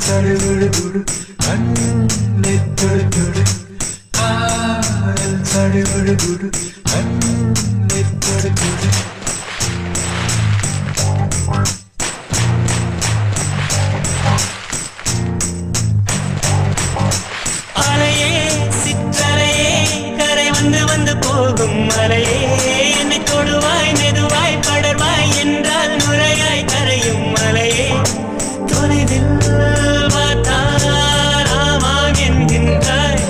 சடுகுடு கண்ணை தொடு தொடு சடுகுடு கண்ணை தொடு தொடு அலையே சிற்றலையே கரை வந்து வந்து போகும் மலையே என்னை தொடுவாய் மெதுவாய் படர்வாய் என்றால் நுரையாய் கரையும் மலையே தொலைவில் பார்த்தால் ஆமாம் என்கின்றாய்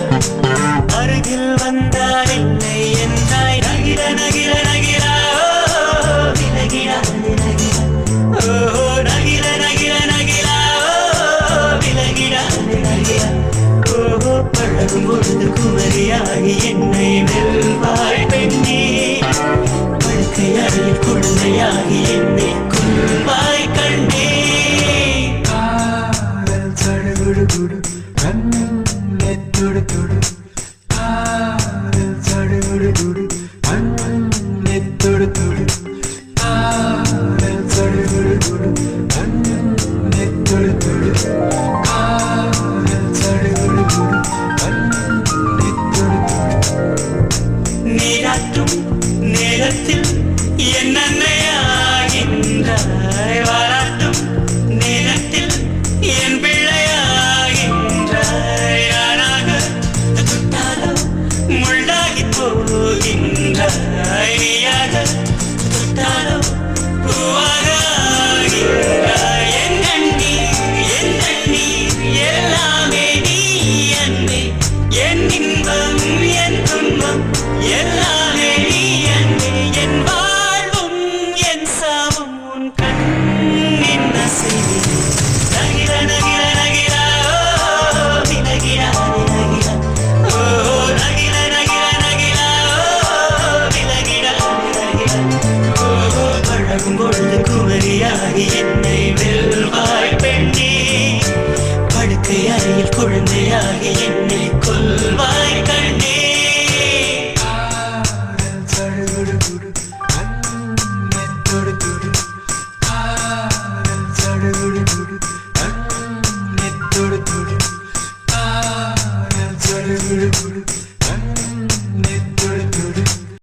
அருகில் வந்தால் இல்லை என்றாய் நகிர நகிர நகிரா விலகிடா விலகிடா ஓ நகிர நகிர நகிரா விலகிடா விலகிடா பழகும் பொழுது குமரியாகி என்னை வெல்வாய் பெண்ணே படுக்கை அறையில் குழந்தையாகி என்னை கொள்வாய் கண்ணே காதல் சடுகுடு கண்ணை தொடு தொடு காதல் சடுகுடு கண்ணை தொடு தொடு காதல் சடுகுடு கண்ணை தொடு தொடு காதல் சடுகுடு நீராட்டும் நேரத்தில் என்னன்னையாகின்றாய் வாராட்டும் நேரத்தில் என் பிள்ளையாகின்றாய் யாராக தொட்டாலோ முள்ளாகி போகின்றாய் நீயாக தொட்டாலோ பூவாக ஆகின்றாய் என் கண்ணீர் எல்லாமே நீ அன்பே என் இன்பம் என் துன்பம் எல்லாமே நீ அன்பே என் வாழ்வும் என் சாவும் உன் கண்ணின் அசைவே நகிர நகிர நகிரா விலகிடா விலகிடா ஓ நகிர நகிர நகிரா விலகிடா விலகிடா ஓ பழகும் பொழுது குமரியாகி என்னை வெல்வாய் பெண்ணே படுக்கை அறையில் குழந்தையாகி